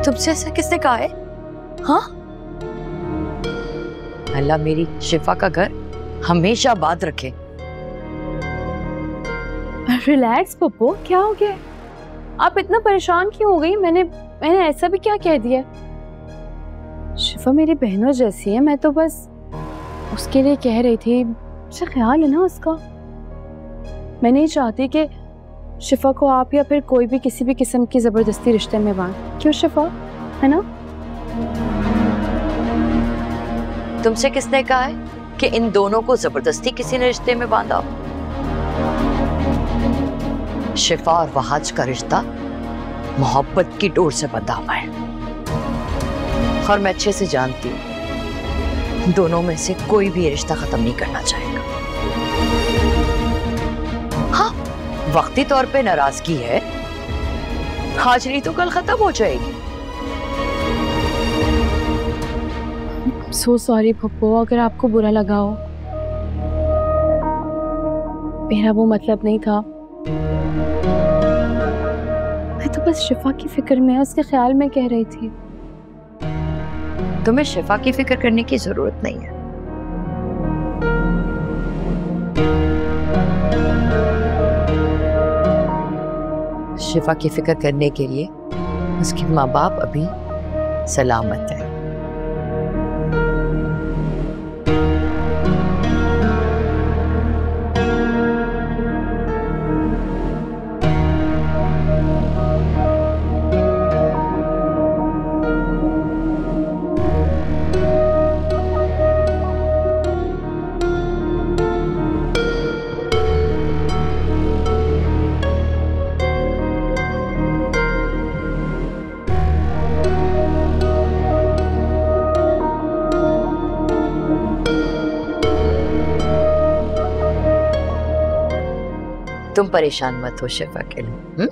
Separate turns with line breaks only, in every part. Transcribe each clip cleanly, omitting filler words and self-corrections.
तुमसे ऐसा किसने कहा है? हाँ, अल्लाह मेरी शिफा का घर हमेशा आबाद रखे।
रिलैक्स पप्पू, क्या हो गया? आप इतना परेशान क्यों हो गई? मैंने ऐसा भी क्या कह दिया? शिफा मेरी बहनों जैसी है, मैं तो बस उसके लिए कह रही थी। मुझे ख्याल है ना उसका। मैं नहीं चाहती कि शिफा को आप या फिर कोई भी किसी भी किस्म की जबरदस्ती रिश्ते में बांध। क्यों शिफा, है ना?
तुमसे किसने कहा है कि इन दोनों को जबरदस्ती किसी ने रिश्ते में बांधा? शिफा और वहाज का रिश्ता मोहब्बत की डोर से बंधा हुआ है और मैं अच्छे से जानती हूं दोनों में से कोई भी रिश्ता खत्म नहीं करना चाहेगा। हाँ, वक्ती तौर पे नाराजगी है, आज नहीं तो कल खत्म हो जाएगी।
सो सॉरी पप्पू, अगर आपको बुरा लगा हो। मेरा वो मतलब नहीं था। मैं तो बस शिफा की फिक्र में, उसके ख्याल में कह रही थी।
तुम्हें शिफा की फिक्र करने की जरूरत नहीं है। शिफा की फिक्र करने के लिए उसके माँ बाप अभी सलामत है। तुम परेशान मत हो शिफा के लिए।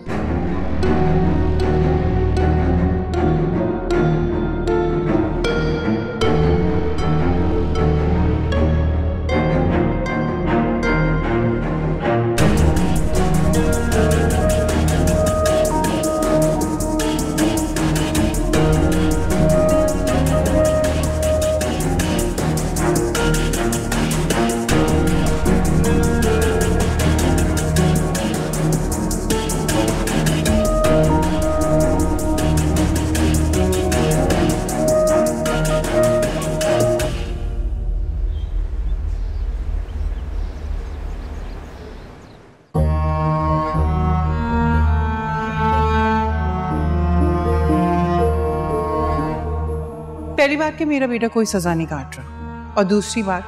पहली बात कि मेरा बेटा कोई सजा नहीं काट रहा, और दूसरी बात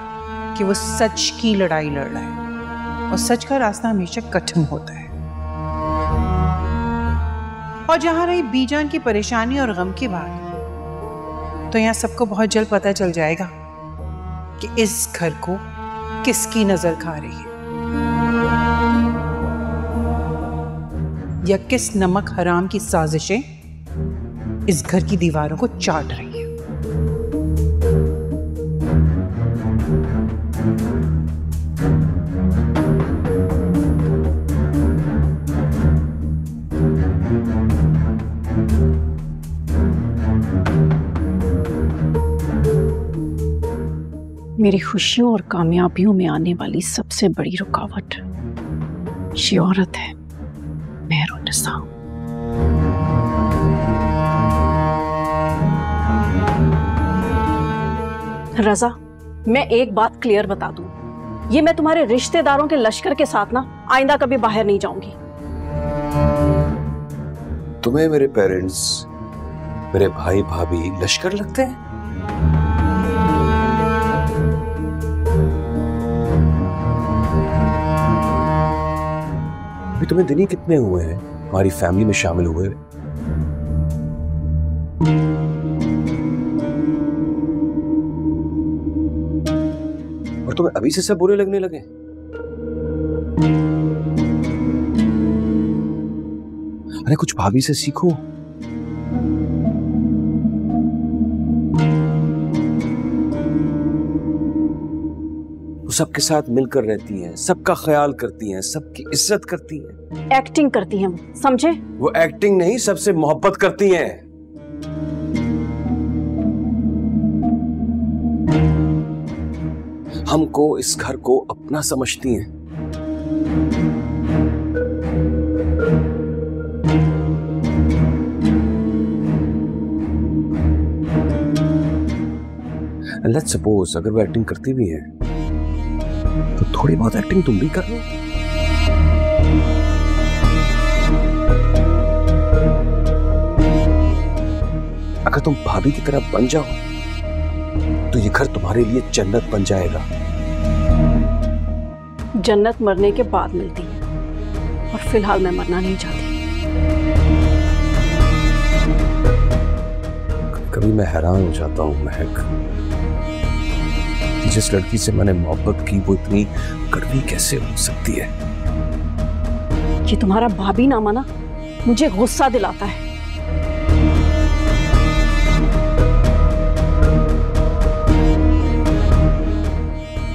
कि वो सच की लड़ाई लड़ रहा है, और सच का रास्ता हमेशा कठिन होता है। और जहां रही बीजान की परेशानी और गम की बात, तो यहां सबको बहुत जल्द पता चल जाएगा कि इस घर को किसकी नजर खा रही है, या किस नमक हराम की साजिशें इस घर की दीवारों को चाट रही है।
मेरी खुशियों और कामयाबियों में आने वाली सबसे बड़ी रुकावट ये औरत है, मेहरुन्निसा। रजा, मैं एक बात क्लियर बता दूं, ये मैं तुम्हारे रिश्तेदारों के लश्कर के साथ ना आइंदा कभी बाहर नहीं जाऊंगी।
तुम्हें मेरे पेरेंट्स, मेरे भाई भाभी लश्कर लगते हैं? अभी तुम्हें दिन ही कितने हुए हैं हमारी फैमिली में शामिल हुए? और तुम्हें अभी से सब बुरे लगने लगे? अरे कुछ भाभी से सीखो। वो सबके साथ मिलकर रहती हैं, सबका ख्याल करती हैं, सबकी इज्जत करती हैं।
एक्टिंग करती हैं, समझे?
वो एक्टिंग नहीं, सबसे मोहब्बत करती हैं। हमको इस घर को अपना समझती हैं। लेट्स सपोज अगर वो एक्टिंग करती भी है तो थोड़ी बहुत एक्टिंग तुम भी कर लो। अगर तुम भाभी की तरह बन जाओ तो ये घर तुम्हारे लिए जन्नत बन जाएगा।
जन्नत मरने के बाद मिलती है और फिलहाल मैं मरना नहीं चाहती।
कभी मैं हैरान हो जाता हूं महक, जिस लड़की से मैंने मोहब्बत की वो इतनी कड़वी कैसे हो सकती है।
ये तुम्हारा भाभी नामा ना मुझे गुस्सा दिलाता है।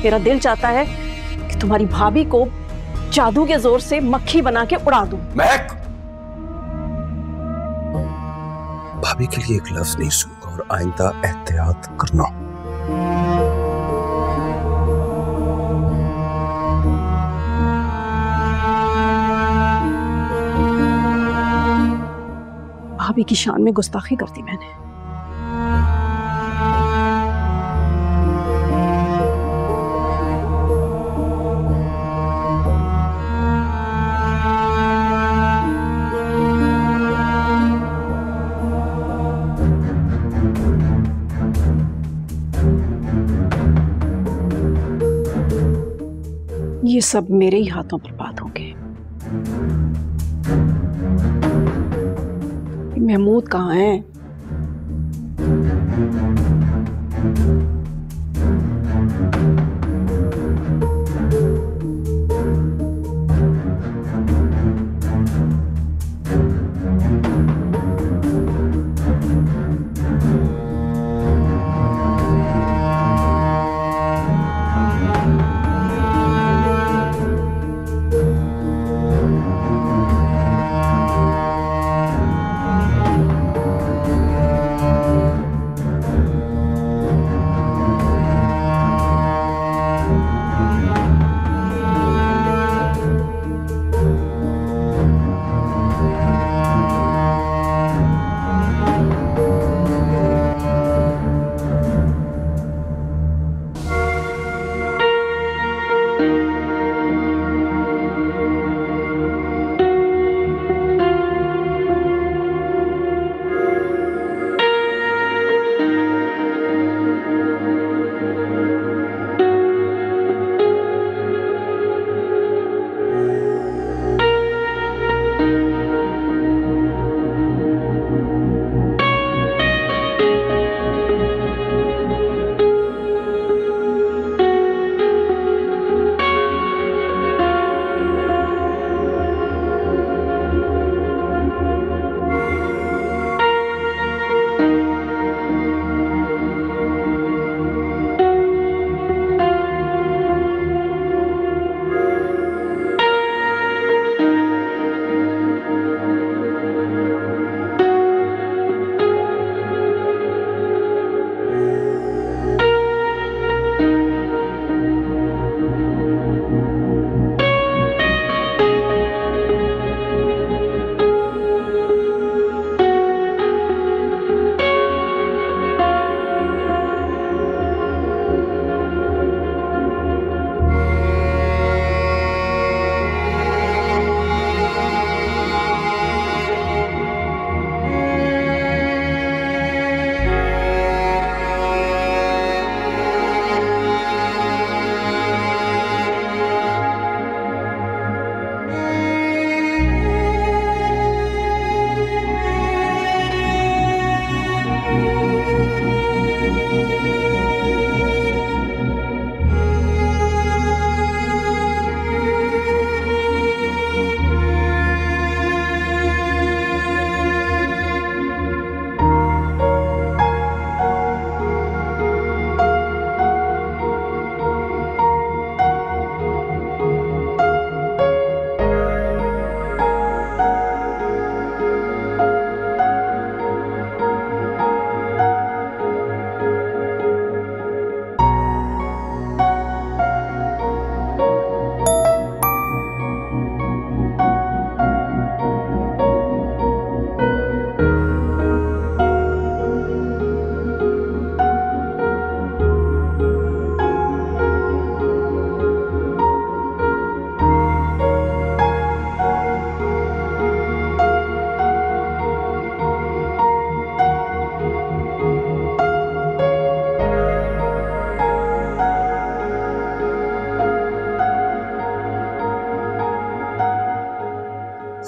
मेरा दिल चाहता है कि तुम्हारी भाभी को जादू के जोर से मक्खी बना के उड़ा दूं।
महक, भाभी के लिए एक लफ्ज नहीं सुनूंगा और आइंदा एहतियात करना।
भाभी की शान में गुस्ताखी कर दी मैंने। ये सब मेरे ही हाथों बर्बाद होंगे। महमूद कहाँ है?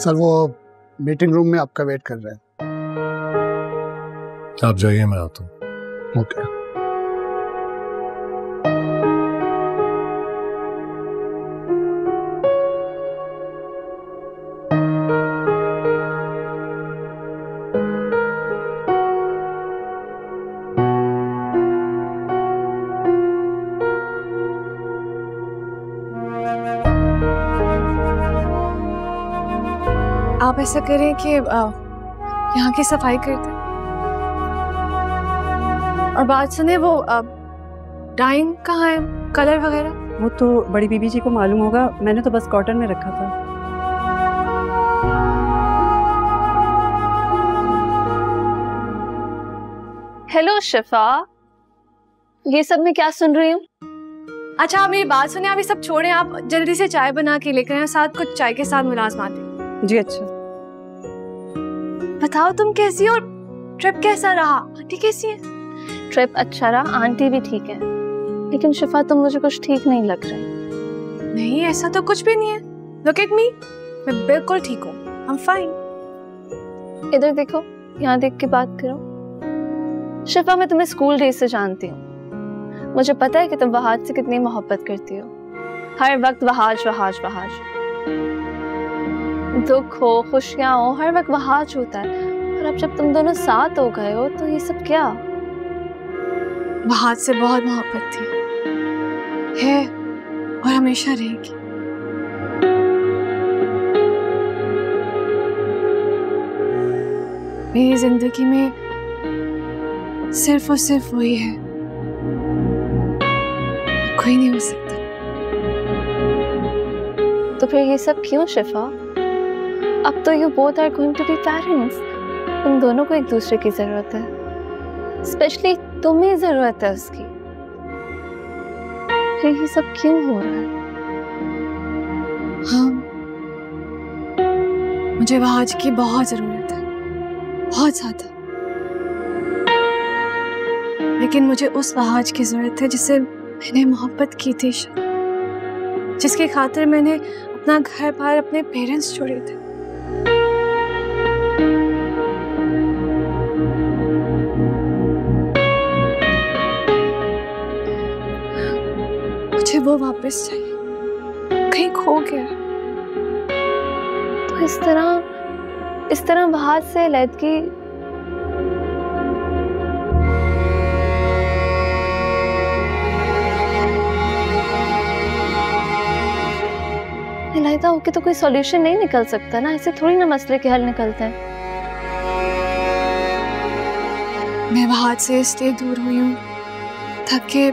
सर वो मीटिंग रूम में आपका वेट कर रहे हैं।
आप जाइए, मैं आता हूँ।
ओके।
आप ऐसा करें कि यहाँ की सफाई कर दें। और बात सुने, वो डाइंग कहाँ है, कलर वगैरह?
वो तो बड़ी बीबी जी को मालूम होगा, मैंने तो बस कॉटन में रखा था।
हेलो शिफा, ये सब मैं क्या सुन रही हूँ?
अच्छा आप मेरी बात सुने, आप ये सब छोड़ें, आप जल्दी से चाय बना के लेकर आए, साथ कुछ चाय के साथ मुलाजमात हैं।
जी अच्छा।
बताओ तुम कैसी हो, ट्रिप कैसा रहा, आंटी कैसी है?
ट्रिप अच्छा रहा, आंटी भी ठीक है, लेकिन शिफा तुम मुझे कुछ ठीक नहीं लग रही।
नहीं ऐसा तो कुछ भी नहीं है, लुक एट मी, मैं बिल्कुल ठीक हूँ, आई एम फाइन।
इधर देखो, यहाँ देख के बात करो। शिफा मैं तुम्हें स्कूल डेज से जानती हूँ, मुझे पता है कि तुम वहाज से कितनी मोहब्बत करती हो, हर वक्त वहाज वहाज वहाज, दुख हो खुशियां हो हर वक्त वहाज होता है। और अब जब तुम दोनों साथ हो गए हो तो ये सब क्या?
वहाज से बहुत मोहब्बत थी, है और हमेशा रहेगी। मेरी जिंदगी में सिर्फ और सिर्फ वही है, कोई नहीं हो सकता।
तो फिर ये सब क्यों शिफा? अब तो you both are going to be parents, तुम दोनों को एक दूसरे की जरूरत है, स्पेशली तुम्हें जरूरत है उसकी। फिर ये सब क्यों हो रहा है?
हाँ मुझे वहाज की बहुत जरूरत है, बहुत ज्यादा, लेकिन मुझे उस वहाज की जरूरत है जिससे मैंने मोहब्बत की थी, जिसके खातिर मैंने अपना घर बार अपने पेरेंट्स छोड़े थे। मुझे वो वापस चाहिए, कहीं खो गया।
तो इस तरह वहाज से अलहदगी अलहदा होके तो कोई सॉल्यूशन नहीं निकल सकता ना, ऐसे थोड़ी ना मसले के हल निकलते हैं।
मैं वहाज से इसलिए दूर हुई हूँ ताकि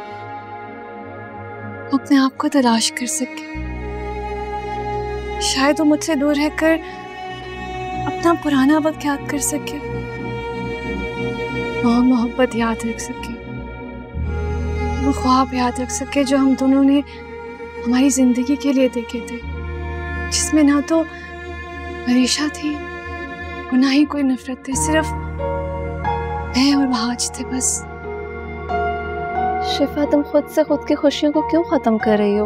अपने आप को तलाश कर सके। शायद वो मुझसे दूर रहकर अपना पुराना वक्त याद कर सके, वो मोहब्बत याद रख सके, वो ख्वाब याद रख सके जो हम दोनों ने हमारी जिंदगी के लिए देखे थे, जिसमें ना तो परेशा थी और ना ही कोई नफरत थी, सिर्फ मैं और वहाज थे बस।
शिफा तुम खुद से खुद की खुशियों को क्यों खत्म कर रही हो?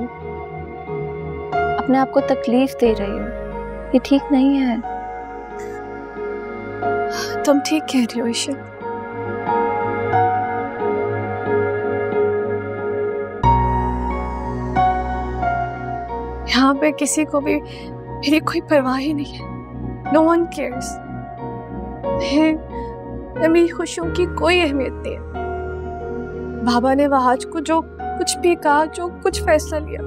अपने आप को तकलीफ दे रही हो, ये ठीक नहीं है।
तुम ठीक कह रही हो ईशा। यहाँ पे किसी को भी मेरी कोई परवाह ही नहीं है, नो वन केयर्स। मेरी खुशियों की कोई अहमियत नहीं है। बाबा ने वहाज को जो कुछ भी कहा, जो कुछ फैसला लिया,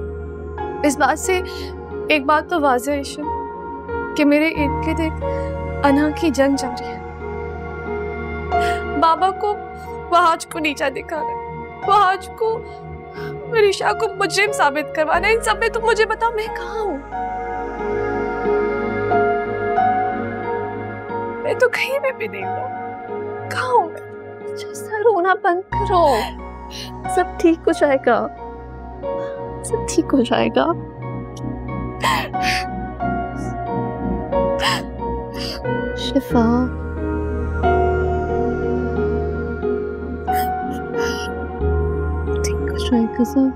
इस बात से एक बात तो वाज़ेह है ईशा कि मेरे इर्द गिर्द एक अना की जंग चल रही है। बाबा को वहाज को नीचा दिखाना, वहाज को मनीषा को मुजरिम साबित करवाना, इन सब में तुम मुझे बताओ मैं कहाँ हूँ? मैं तो कहीं में भी नहीं हूँ, कहाँ हूँ मैं?
अच्छा रोना बंद करो, सब ठीक हो जाएगा, सब ठीक हो जाएगा। शिफा ठीक हो जाएगा सब।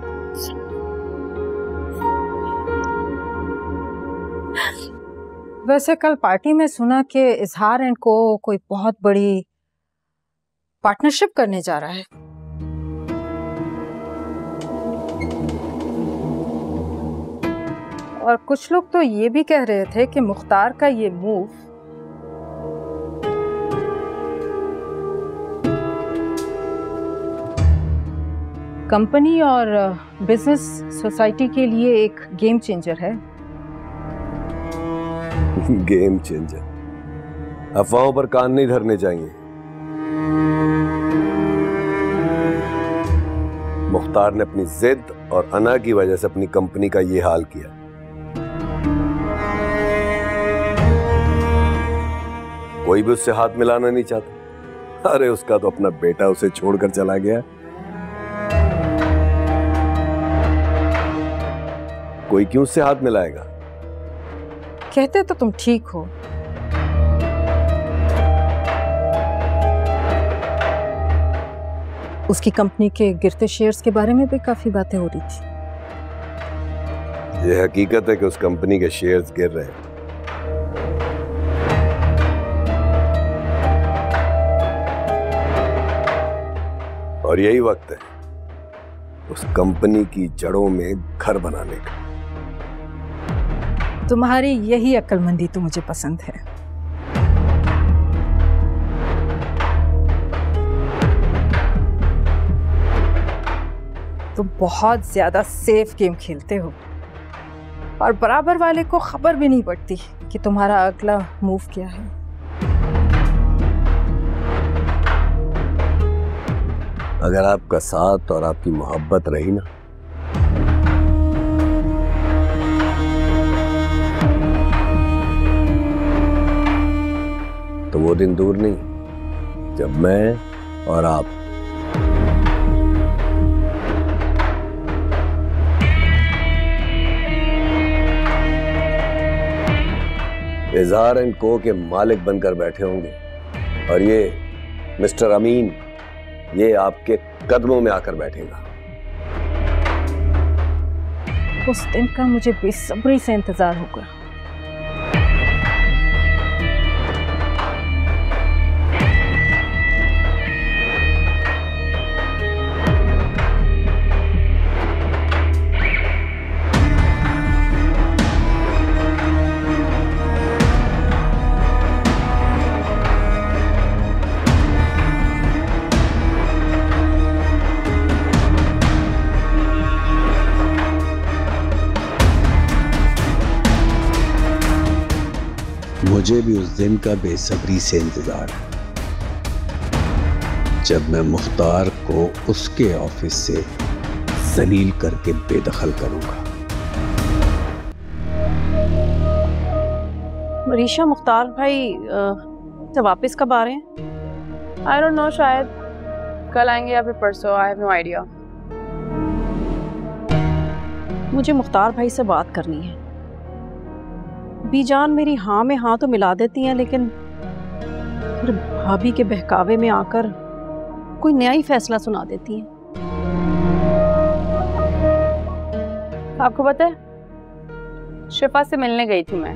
वैसे कल पार्टी में सुना कि इजहार एंड को कोई बहुत बड़ी पार्टनरशिप करने जा रहा है। और कुछ लोग तो ये भी कह रहे थे कि मुख्तार का ये मूव कंपनी और बिजनेस सोसाइटी के लिए एक गेम चेंजर है।
Game changer? अफवाहों पर कान नहीं धरने चाहिए। मुख्तार ने अपनी जिद और अना की वजह से अपनी कंपनी का ये हाल किया। कोई भी उससे हाथ मिलाना नहीं चाहता। अरे उसका तो अपना बेटा उसे छोड़कर चला गया। कोई क्यों उससे हाथ मिलाएगा?
कहते तो तुम ठीक हो, उसकी कंपनी के गिरते शेयर्स के बारे में भी काफी बातें हो रही थी।
यह हकीकत है कि उस कंपनी के शेयर्स गिर रहे हैं। और यही वक्त है उस कंपनी की जड़ों में घर बनाने का।
तुम्हारी यही अक्लमंदी तो मुझे पसंद है। तुम बहुत ज्यादा सेफ गेम खेलते हो और बराबर वाले को खबर भी नहीं पड़ती कि तुम्हारा अगला मूव क्या है।
अगर आपका साथ और आपकी मोहब्बत रही ना, तो वो दिन दूर नहीं जब मैं और आप इजहार एंड को के मालिक बनकर बैठे होंगे और ये मिस्टर अमीन ये आपके कदमों में आकर बैठेगा।
उस दिन का मुझे बेसब्री से इंतजार होगा।
मुझे भी उस दिन का बेसब्री से इंतजार है जब मैं मुख्तार को उसके ऑफिस से जलील करके बेदखल करूंगा।
मरीशा, मुख्तार भाई तो वापस कब आ रहे हैं?
आई डोंट नो, शायद कल आएंगे या फिर परसों। I have no idea.
मुझे मुख्तार भाई से बात करनी है। बीजान मेरी हाँ में हाँ तो मिला देती हैं, लेकिन फिर भाभी के बहकावे में आकर कोई नया ही फैसला सुना देती हैं।
आपको पता है, शिफा से मिलने गई थी मैं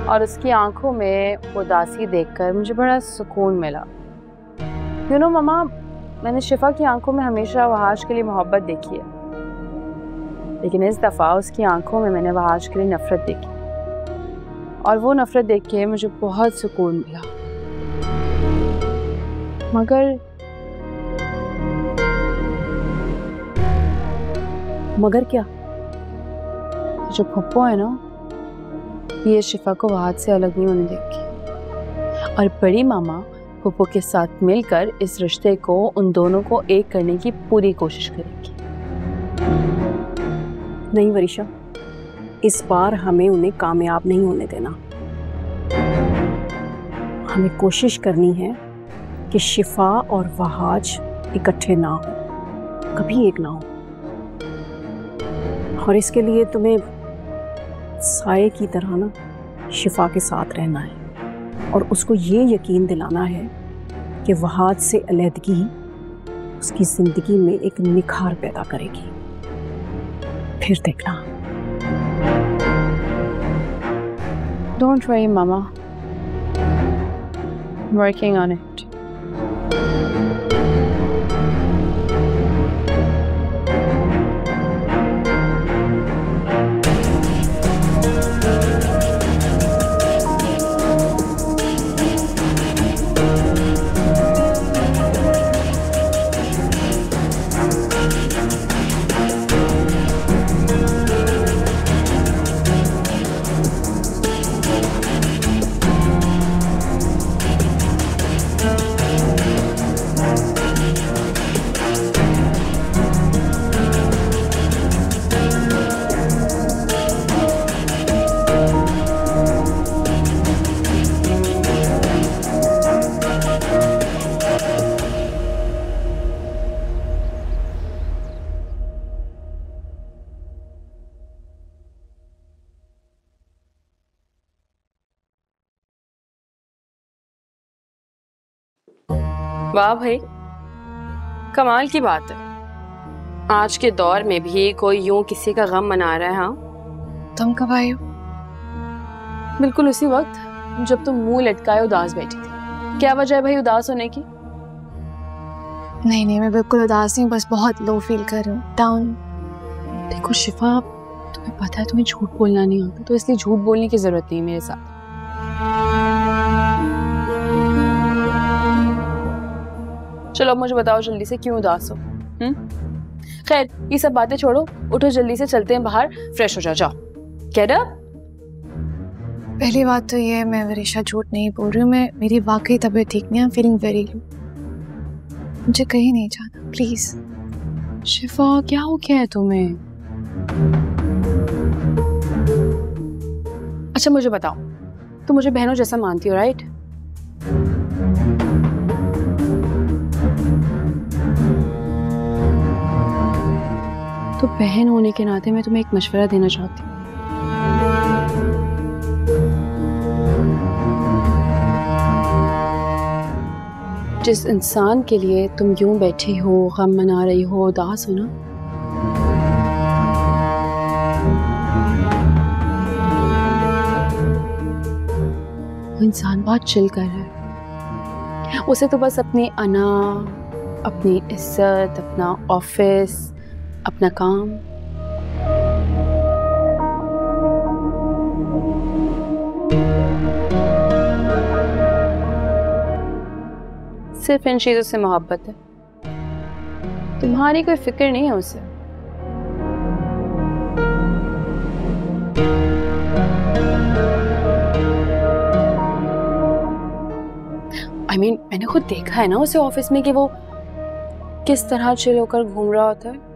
और उसकी आंखों में उदासी देखकर मुझे बड़ा सुकून मिला। यू नो मम्मा, मैंने शिफा की आंखों में हमेशा वहाज के लिए मोहब्बत देखी है, लेकिन इस दफ़ा उसकी आंखों में मैंने वहाज के लिए नफरत देखी और वो नफरत देख के मुझे बहुत सुकून मिला।
मगर क्या?
जो पप्पो है ना, ये शिफा को वहाज से अलग नहीं होने देगी और बड़ी मामा पप्पो के साथ मिलकर इस रिश्ते को, उन दोनों को एक करने की पूरी कोशिश करेगी।
नहीं वरीशा, इस बार हमें उन्हें कामयाब नहीं होने देना। हमें कोशिश करनी है कि शिफा और वहाज इकट्ठे ना हो, कभी एक ना हो। और इसके लिए तुम्हें साये की तरह ना शिफा के साथ रहना है और उसको ये यकीन दिलाना है कि वहाज से अलहदगी उसकी जिंदगी में एक निखार पैदा करेगी। फिर देखना।
Don't worry, Mama. I'm working on it.
वाह भाई, कमाल की बात है। आज के दौर में भी कोई यूं किसी का गम मना रहा है। हाँ,
तुम कब आई हो?
बिल्कुल उसी वक्त जब तुम मुंह लटकाए उदास बैठी थी। क्या वजह है भाई उदास होने की?
नहीं, मैं बिल्कुल उदास नहीं हूँ, बस बहुत लो फील कर रही हूँ, डाउन।
देखो शिफा, तुम्हें पता है तुम्हें झूठ बोलना नहीं आता, तो इसलिए झूठ बोलने की जरूरत नहीं मेरे साथ। चलो अब मुझे बताओ जल्दी से, क्यों उदास हो? खैर ये सब बातें छोड़ो, उठो जल्दी से, चलते हैं बाहर, फ्रेश हो जाओ। जाओ। Get up.
पहली बात तो ये, मैं वरीशा झूठ नहीं बोल रही हूँ, मैं मेरी वाकई तबीयत ठीक नहीं है, फीलिंग वेरी लो। मुझे कहीं नहीं जाना, प्लीज।
शिफा क्या हो गया है तुम्हें? अच्छा मुझे बताओ, तुम मुझे बहनों जैसा मानती हो, राइट? तो बहन होने के नाते मैं तुम्हें एक मशवरा देना चाहती हूँ। जिस इंसान के लिए तुम यूं बैठी हो, गम मना रही हो, उदास हो ना, वो इंसान बहुत चिल कर रहा है। उसे तो बस अपनी अना, अपनी इज्जत, अपना ऑफिस, अपना काम, सिर्फ इन चीजों से मोहब्बत है। तुम्हारी कोई फिक्र नहीं है उसे। I mean, मैंने खुद देखा है ना उसे ऑफिस में कि वो किस तरह चिल होकर घूम रहा होता है।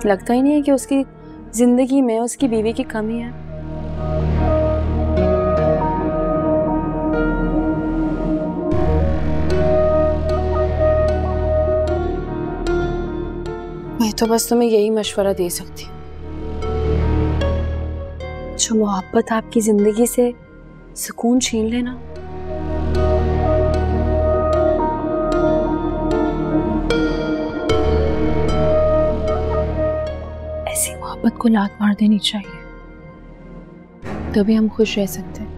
लगता ही नहीं है कि उसकी जिंदगी में उसकी बीवी की कमी है। मैं तो बस तुम्हें यही मशवरा दे सकती हूँ, जो मोहब्बत आपकी जिंदगी से सुकून छीन लेना, ऐसी मोहब्बत को लात मार देनी चाहिए, तभी हम खुश रह सकते हैं।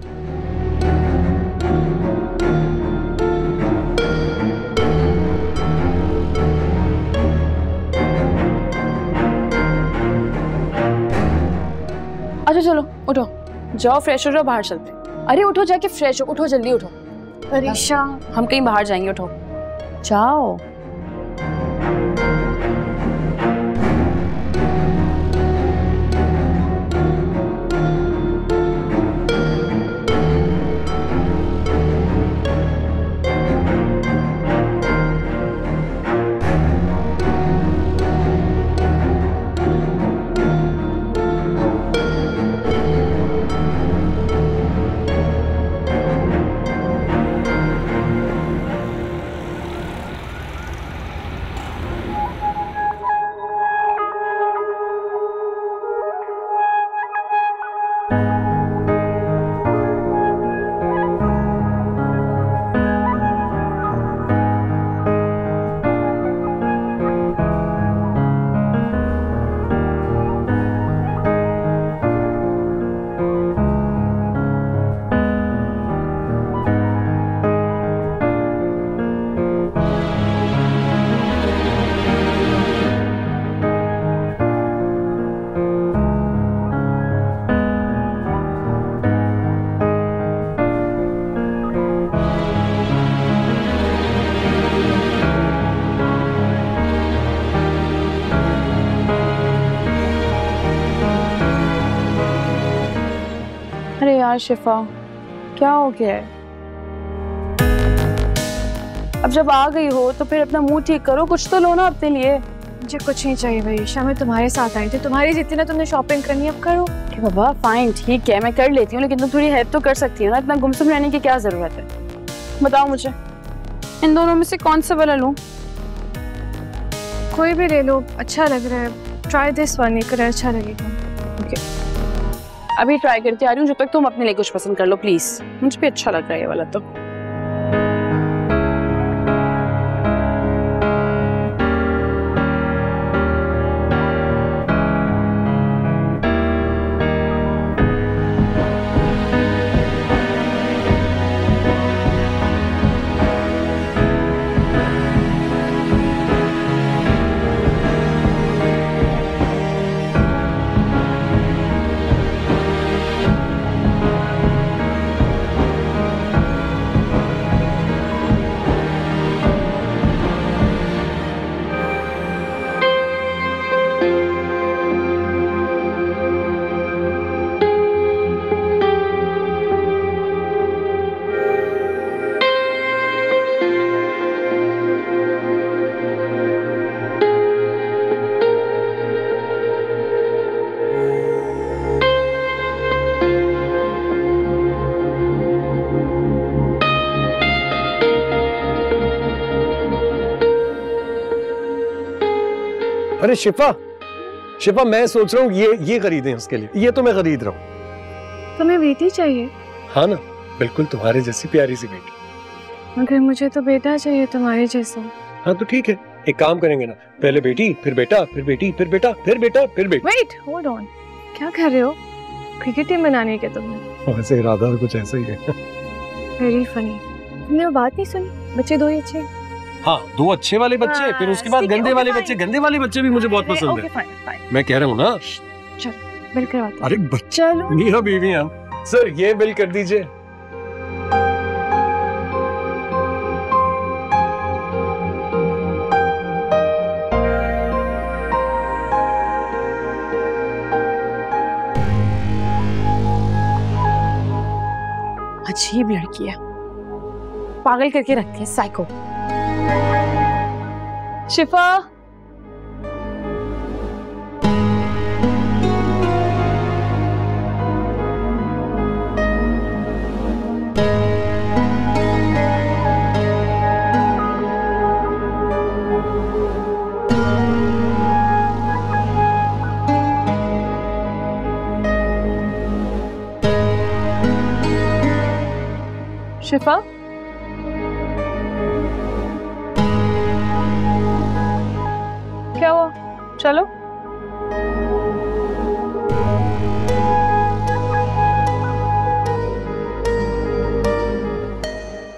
अच्छा चलो उठो, जाओ फ्रेश हो जाओ, बाहर चलते हैं। अरे उठो, जाके फ्रेश हो, उठो जल्दी उठो।
वरीशा,
हम कहीं बाहर जाएंगे, उठो जाओ। अरे यार शिफा, क्या हो गया है? अब जब आ गई हो तो फिर अपना मुंह ठीक करो, कुछ तो लो ना अपने लिए।
मुझे कुछ नहीं चाहिए वरीशा, मैं तुम्हारे साथ आई थी, तुम्हारी जितनी ना तुमने शॉपिंग करनी है अब करो।
कि बाबा फाइन ठीक है, मैं कर लेती हूँ, लेकिन तुम थोड़ी हेल्प तो कर सकती हो ना, इतना गुमसुम रहने की क्या जरूरत है? बताओ मुझे इन दोनों में से कौन सा वाला लूँ?
कोई भी ले लो, अच्छा लग रहा है। ट्राई दिस वन, एक अच्छा लगेगा।
ओके, अभी ट्राई करती आ रही हूँ, जब तक तुम अपने लिए कुछ पसंद कर लो प्लीज। मुझे भी अच्छा लग रहा है ये वाला तो।
अरे शिफा, शिफा मैं सोच रहा हूँ ये खरीदें उसके लिए। ये तो मैं खरीद रहा हूँ।
तुम्हें बेटी चाहिए?
हाँ ना, बिल्कुल तुम्हारे जैसी प्यारी सी बेटी।
मगर मुझे तो बेटा चाहिए तुम्हारे जैसा।
हाँ तो ठीक है, एक काम करेंगे ना, पहले बेटी फिर बेटा, फिर बेटी फिर बेटा, फिर बेटा फिर बेटी।
वेट होल्ड ऑन, क्या कर रहे हो? क्रिकेट टीम बनानी है क्या तुमने?
वैसे इरादा कुछ ऐसा ही है।
Very funny. तुमने वो बात नहीं सुनी, बच्चे दो ही अच्छे।
हाँ, दो अच्छे वाले बच्चे, फिर उसके बाद गंदे वाले बच्चे। गंदे वाले बच्चे भी मुझे बहुत पसंद है। मैं कह रहा हूँ ना।
चलो बिल करवाते हैं।
अरे बच्चा मियां बीवी हम। सर ये बिल कर दीजिए।
अजीब लड़की है, पागल करके रखती है, साइको। शिफा, शिफा, क्या हुआ? चलो।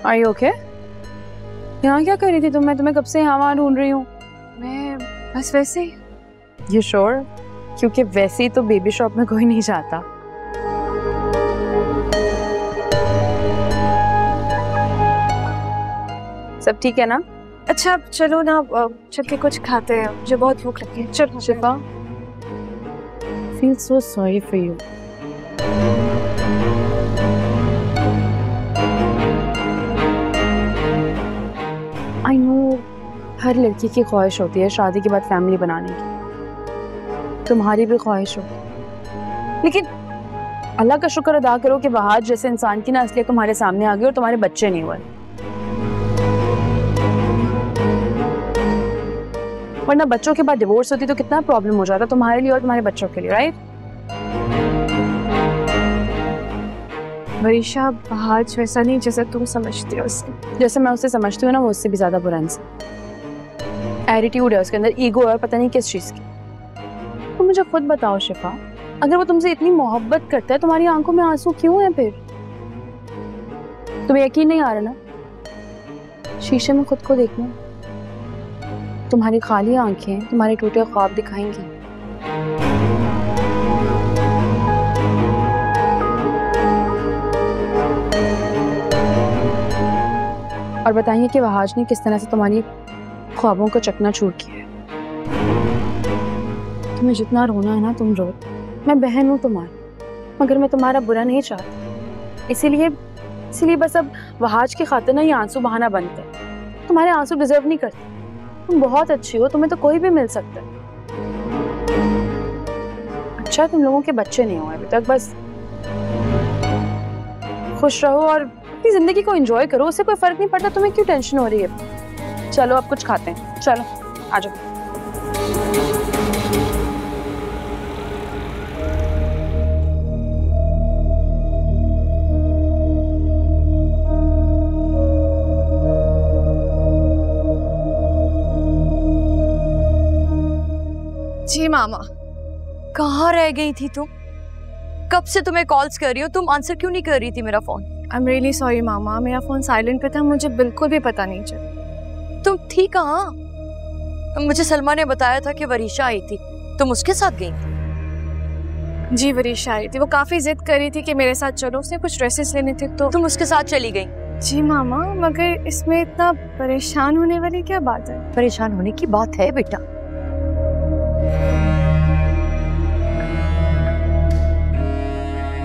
Are you okay? यहाँ क्या कर रही थी तुम? मैं तुम्हें कब से यहाँ ढूंढ रही हूँ।
मैं बस वैसे ही।
You sure? क्योंकि वैसे ही तो बेबी शॉप में कोई नहीं जाता। सब ठीक है ना?
अच्छा चलो ना, चल के कुछ खाते हैं, मुझे बहुत भूख लगी है। चलो।
शिफा, feel so sorry for you. I know हर लड़की की ख्वाहिश होती है शादी के बाद फैमिली बनाने की, तुम्हारी भी ख्वाहिश हो, लेकिन अल्लाह का शुक्र अदा करो कि वहाज जैसे इंसान की ना असलियत तुम्हारे सामने आ गई और तुम्हारे बच्चे नहीं हुए। वरना बच्चों के बाद डिवोर्स होती तो कितना प्रॉब्लम हो जाता तुम्हारे लिए और तुम्हारे बच्चों के लिए, राइट?
वरीशा, वहाज वैसा नहीं जैसा तुम समझती हो उससे।
जैसे मैं उसे समझती हूँ ना, वो उससे भी ज्यादा बुरा इंसान। एटीट्यूड है उसके अंदर, ईगो है, पता नहीं किस चीज की। तो मुझे खुद बताओ शिफा, अगर वो तुमसे इतनी मोहब्बत करता है, तुम्हारी आंखों में आंसू क्यों है? फिर तुम्हें यकीन नहीं आ रहा ना? शीशे में खुद को देखना, तुम्हारी खाली आंखें तुम्हारे टूटे ख्वाब दिखाएंगी। और बताइए कि वहाज ने किस तरह से तुम्हारी ख्वाबों को चकनाचूर किया है। तुम्हें जितना रोना है ना तुम रो, मैं बहन हूं तुम्हारी, मगर मैं तुम्हारा बुरा नहीं चाहती, इसीलिए बस अब वहाज की खातिर ना ये आंसू बहाना बनते हैं। तुम्हारे आंसू डिजर्व नहीं करते, तुम बहुत अच्छी हो, तुम्हें तो कोई भी मिल सकता है। अच्छा तुम लोगों के बच्चे नहीं हुए अभी तक, बस खुश रहो और अपनी जिंदगी को एंजॉय करो, उससे कोई फर्क नहीं पड़ता तुम्हें क्यों टेंशन हो रही है। चलो अब कुछ खाते हैं, चलो आ जाओ।
जी मामा।
कहाँ रह गई थी तुम? कब से तुम्हें कॉल्स कर रही हूँ, तुम आंसर क्यों नहीं कर रही थी मेरा phone?
I am really sorry मामा, मेरा फोन साइलेंट पे था, मुझे बिल्कुल भी पता नहीं चला।
तुम थी कहाँ? मुझे सलमा ने बताया था कि वरीशा आई थी, तुम उसके साथ गई थी?
जी वरीशा आई थी, वो काफी जिद कर रही थी कि मेरे साथ चलो, उसने कुछ ड्रेसेस लेने थे तो
तुम उसके साथ चली गई?
जी मामा, मगर इसमें इतना परेशान होने वाली क्या बात है?
परेशान होने की बात है बेटा।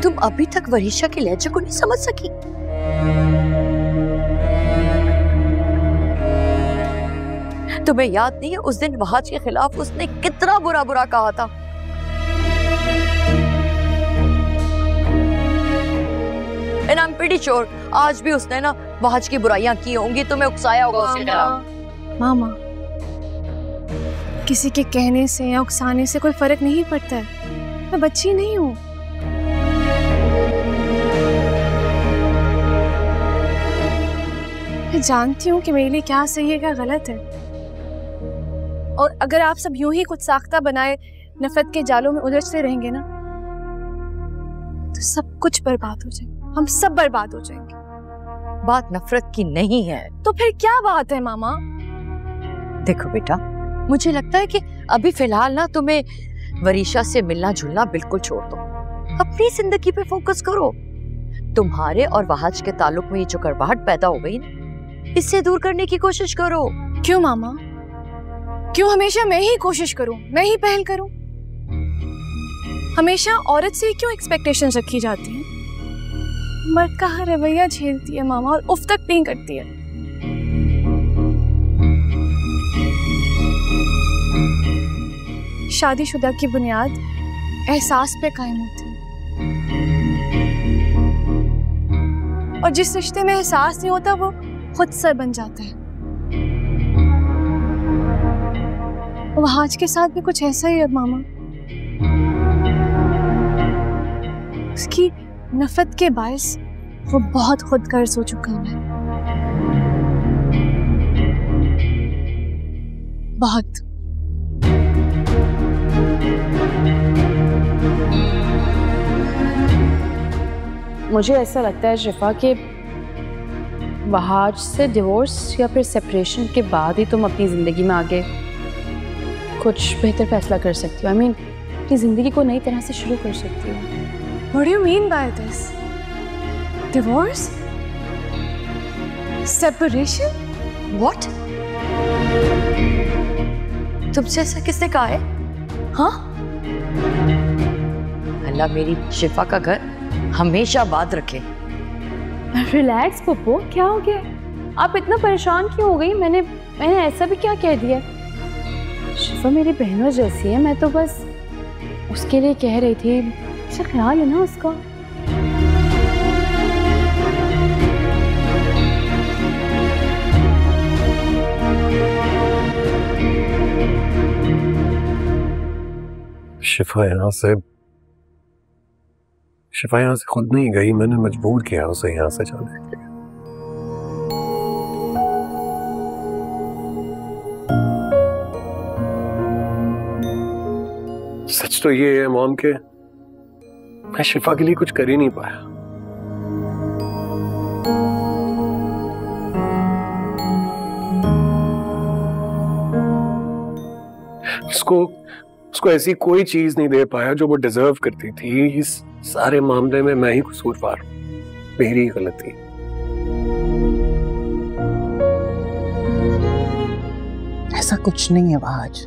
तुम अभी तक वरीशा के लहजे को नहीं समझ सकी? तुम्हें याद नहीं है उस दिन वहाज के खिलाफ उसने कितना बुरा बुरा कहा था? And I'm pretty sure आज भी उसने ना वहाज की बुराइयां की होंगी, तुम्हें उकसाया होगा उसके खिलाफ।
मामा, किसी के कहने से या उकसाने से कोई फर्क नहीं पड़ता है, मैं बच्ची नहीं हूँ। मैं जानती हूँ कि मेरे लिए क्या सही है क्या गलत है, और अगर आप सब यूं ही कुछ साख्ता बनाए नफरत के जालों में उलझते रहेंगे ना तो सब कुछ बर्बाद हो जाएगा, हम सब बर्बाद हो जाएंगे।
बात नफरत की नहीं है
तो फिर क्या बात है मामा?
देखो बेटा, मुझे लगता है कि अभी फिलहाल ना तुम्हें वरीशा से मिलना जुलना बिल्कुल छोड़ दो, अपनी जिंदगी पे फोकस करो। तुम्हारे और वहाज के ताल्लुक में ये जो कड़वाहट पैदा हो गई ना, इससे दूर करने की कोशिश करो।
क्यों मामा? क्यों हमेशा मैं ही कोशिश करूं, मैं ही पहल करूं? हमेशा औरत से क्यों एक्सपेक्टेशंस रखी जाती हैं? मर्द का हर रवैया झेलती है मामा और उफ तक नहीं करती है। शादीशुदा की बुनियाद एहसास पे कायम होती है, और जिस रिश्ते में एहसास नहीं होता वो खुद सर बन जाता है। वहाज के साथ भी कुछ ऐसा ही है मामा। उसकी नफरत के बायस वो बहुत खुद गर्ज हो चुका है, बहुत।
मुझे ऐसा लगता है शिफा कि वहाज से डिवोर्स या फिर सेपरेशन के बाद ही तुम अपनी जिंदगी में आगे कुछ बेहतर फैसला कर सकती हो। I mean, अपनी जिंदगी को नई तरह से शुरू कर सकती हो।
What do you mean by this? Divorce? Separation?
What? तुमसे ऐसा किसने कहा है? हाँ? अल्लाह मेरी शिफा का घर हमेशा बात रखे।
रिलैक्स पप्पू, क्या हो गया? आप इतना परेशान क्यों हो गई? मैंने ऐसा भी क्या कह दिया? शिफा मेरी बहनों जैसी है, मैं तो बस उसके लिए कह रही थी, अच्छा ख्याल है ना उसका।
शिफा यहाँ से खुद नहीं गई, मैंने मजबूर किया उसे यहाँ से जाने के लिए। सच तो ये है मॉम के मैं शिफा के लिए कुछ कर ही नहीं पाया। उसको ऐसी कोई चीज नहीं दे पाया जो वो डिजर्व करती थी। इस सारे मामले में मैं ही कसूरवार हूं, मेरी गलती।
ऐसा कुछ नहीं है वहाज।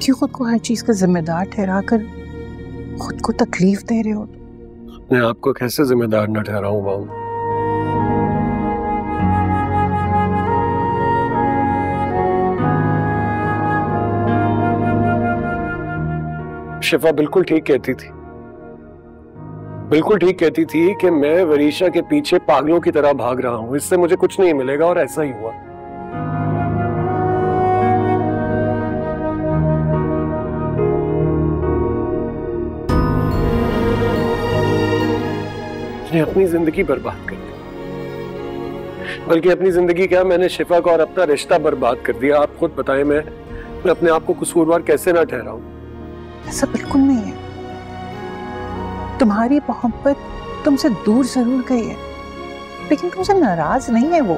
क्यों खुद को हर चीज का जिम्मेदार ठहरा कर खुद को तकलीफ दे रहे हो?
मैं आपको कैसे जिम्मेदार न ठहराऊं बाबू? शिफा बिल्कुल ठीक कहती थी, बिल्कुल ठीक कहती थी कि मैं वरीशा के पीछे पागलों की तरह भाग रहा हूं, इससे मुझे कुछ नहीं मिलेगा, और ऐसा ही हुआ। मैंने अपनी जिंदगी बर्बाद कर दी, बल्कि अपनी जिंदगी क्या, मैंने शिफा को और अपना रिश्ता बर्बाद कर दिया। आप खुद बताएं, मैं अपने आप को कसूरवार कैसे ना ठहराऊं?
ऐसा बिल्कुल नहीं है। तुम्हारी मोहब्बत तुमसे दूर जरूर गई है, लेकिन तुमसे नाराज नहीं है वो।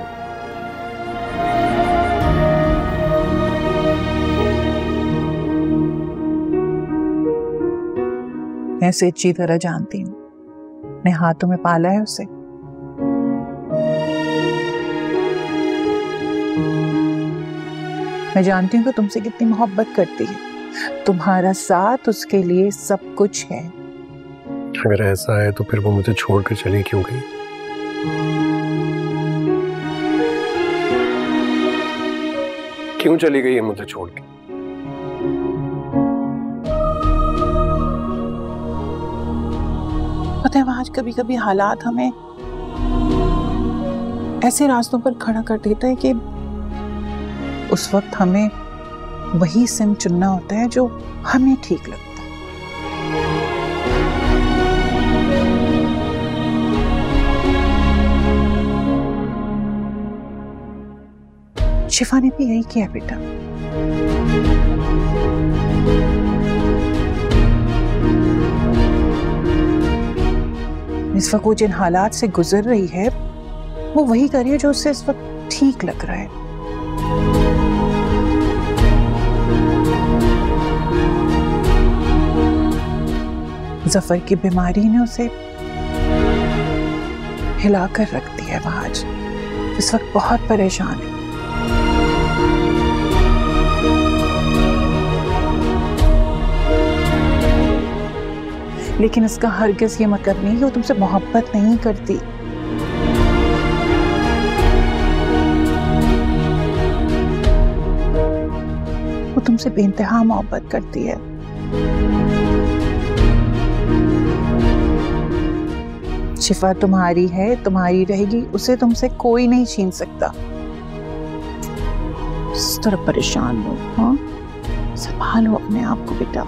मैं उसे अच्छी तरह जानती हूँ, अपने हाथों में पाला है उसे। मैं जानती हूँ कि तुमसे कितनी मोहब्बत करती है, तुम्हारा साथ उसके लिए सब कुछ है।
अगर ऐसा है तो फिर वो मुझे छोड़कर चली क्यों गई? क्यों चली गई है मुझे छोड़ के?
पता है, आज कभी कभी हालात हमें ऐसे रास्तों पर खड़ा कर देता है कि उस वक्त हमें वही सिम चुनना होता है जो हमें ठीक लगता है। शिफा ने भी यही किया बेटा। इस वक्त वो जिन हालात से गुजर रही है वो वही कर रही है जो उससे इस वक्त ठीक लग रहा है। जफर की बीमारी ने उसे हिलाकर रख दिया है। वह आज इस वक्त बहुत परेशान है। लेकिन इसका हरगिज़ ये मतलब नहीं कि वो तुमसे मोहब्बत नहीं करती। वो तुमसे बेइंतहा मोहब्बत करती है। शिफा तुम्हारी है, तुम्हारी रहेगी, उसे तुमसे कोई नहीं छीन सकता। इस तरह परेशान हो, हाँ? संभालो अपने आप को बेटा।